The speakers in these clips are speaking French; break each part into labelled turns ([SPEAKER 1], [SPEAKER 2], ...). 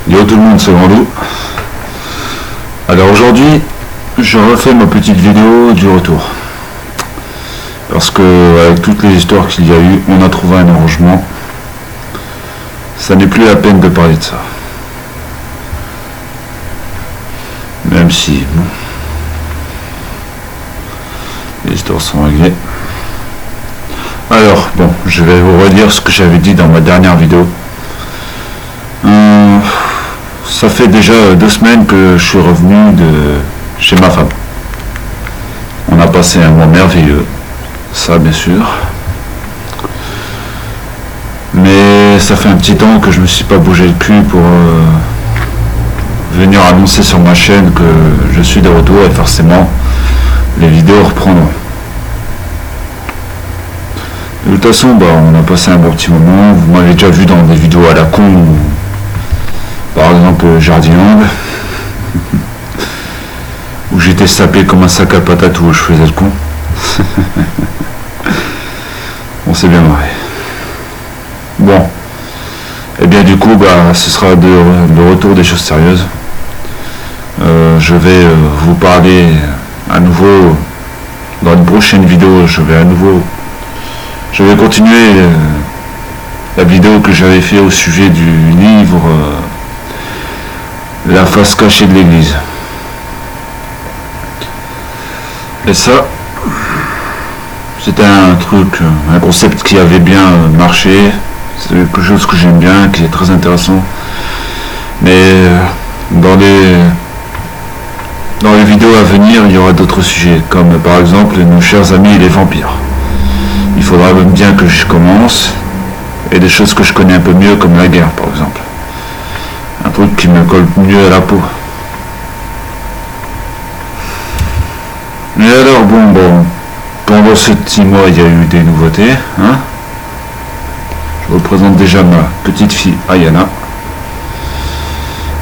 [SPEAKER 1] Yo tout le monde, c'est Grandou. Alors aujourd'hui, je refais ma petite vidéo du retour. Parce que avec toutes les histoires qu'il y a eu, on a trouvé un arrangement. Ça n'est plus la peine de parler de ça. Même si, bon, les histoires sont réglées. Alors, bon, je vais vous redire ce que j'avais dit dans ma dernière vidéo. Ça fait déjà 2 semaines que je suis revenu de chez ma femme. On a passé un mois merveilleux, ça bien sûr. Mais ça fait un petit temps que je me suis pas bougé le cul pour venir annoncer sur ma chaîne que je suis de retour et forcément les vidéos reprendront. De toute façon, on a passé un bon petit moment. Vous m'avez déjà vu dans des vidéos à la con, par exemple Jardiland, où j'étais sapé comme un sac à patates où je faisais le con. On s'est bien marré. Bon, et bien du coup, ce sera le retour des choses sérieuses. Je vais vous parler à nouveau dans une prochaine vidéo. Je vais continuer la vidéo que j'avais fait au sujet du livre La face cachée de l'église. Et ça, c'était un concept qui avait bien marché. C'est quelque chose que j'aime bien, qui est très intéressant. Mais dans les vidéos à venir, il y aura d'autres sujets, comme par exemple nos chers amis les vampires. Il faudra même bien que je commence, et des choses que je connais un peu mieux, comme la guerre par exemple. Un truc qui me colle mieux à la peau. Mais alors bon, pendant ce petit mois, il y a eu des nouveautés, hein. Je vous présente déjà ma petite fille Ayana.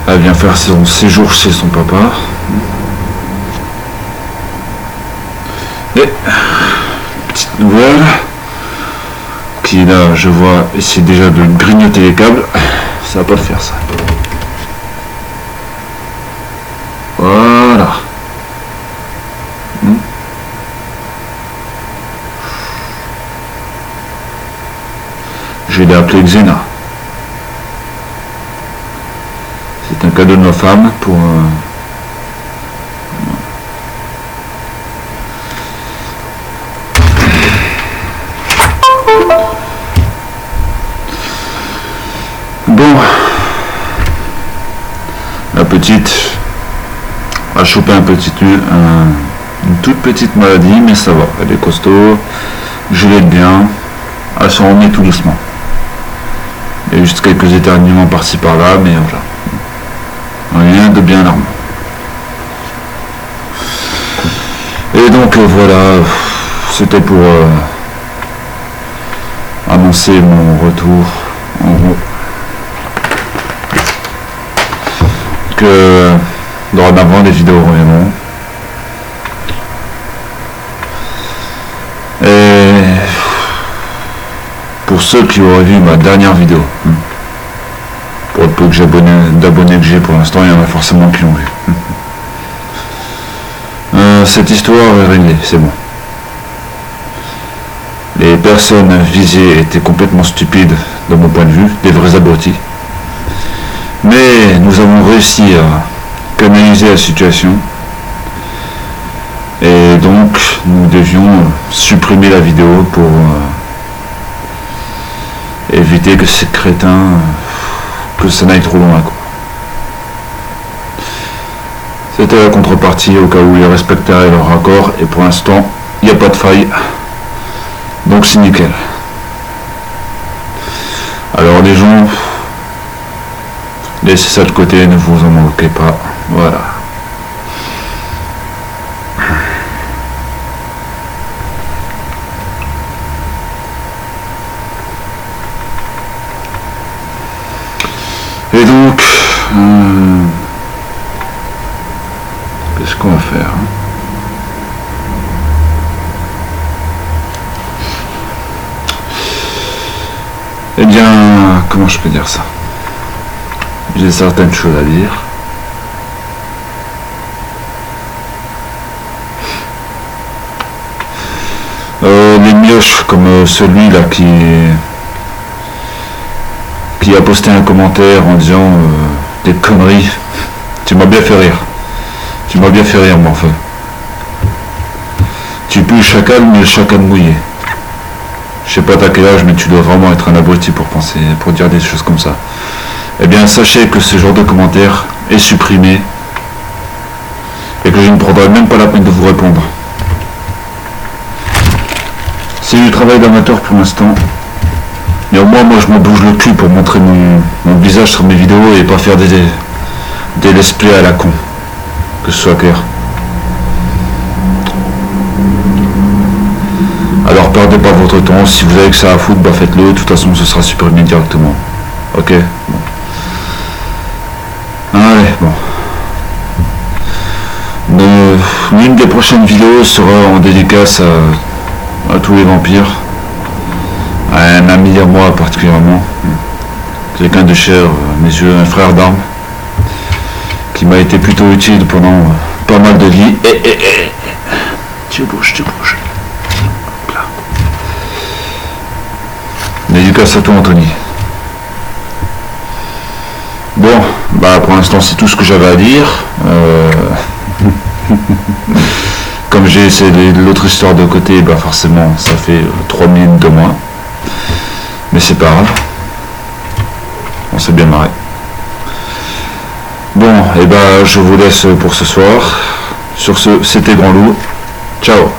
[SPEAKER 1] Elle vient faire son séjour chez son papa. Et petite nouvelle qui là, je vois, essaie déjà de grignoter les câbles. Ça va pas le faire ça. Voilà. Je l'ai appelé Xena. C'est un cadeau de ma femme pour bon, la petite a chopé une toute petite maladie, mais ça va, elle est costaud, je l'aide bien, elle s'en remet tout doucement. Il y a juste quelques éternuements par-ci par-là, mais voilà. Rien de bien alarmant. Et donc voilà, c'était pour annoncer mon retour, en gros. Que dorénavant les vidéos reviendront. Et pour ceux qui auraient vu ma dernière vidéo, pour le peu d'abonnés que j'ai pour l'instant, il y en a forcément qui l'ont vu. Cette histoire est réglée, c'est bon. Les personnes visées étaient complètement stupides, de mon point de vue, des vrais abrutis. Mais nous avons réussi à canaliser la situation. Et donc, nous devions supprimer la vidéo pour éviter que ces crétins, que ça n'aille trop loin, quoi. C'était la contrepartie au cas où ils respecteraient leur accord, et pour l'instant, il n'y a pas de faille. Donc c'est nickel. Alors les gens, laissez ça de côté, ne vous en moquez pas. Voilà. Et donc, qu'est-ce qu'on va faire, hein? Eh bien, comment je peux dire ça? j'ai certaines choses à dire. Les mioches comme celui-là qui a posté un commentaire en disant des conneries. Tu m'as bien fait rire. Tu m'as bien fait rire, mon feu. Tu pues le chacal, mais le chacal mouillé. Je sais pas t'as quel âge, mais tu dois vraiment être un abruti pour dire des choses comme ça. Eh bien, sachez que ce genre de commentaire est supprimé et que je ne prendrai même pas la peine de vous répondre. C'est du travail d'amateur pour l'instant. Mais au moins, moi, je m'en bouge le cul pour montrer mon visage sur mes vidéos et pas faire des let's play à la con. Que ce soit clair. Alors, perdez pas votre temps. Si vous avez que ça à foutre, bah faites-le. De toute façon, ce sera supprimé directement. Ok, bon. Allez, bon. L'une des prochaines vidéos sera en dédicace à tous les vampires. À un ami à moi particulièrement. Quelqu'un de cher, mes yeux, un frère d'armes. Qui m'a été plutôt utile pendant pas mal de vies. Tu bouges. Là. Dédicace à toi, Anthony. Bon, bah pour l'instant c'est tout ce que j'avais à dire. Comme j'ai essayé l'autre histoire de côté, bah forcément ça fait 3 minutes de moins. Mais c'est pas grave. On s'est bien marré. Bon, et bah je vous laisse pour ce soir. Sur ce, c'était Grand Loup. Ciao.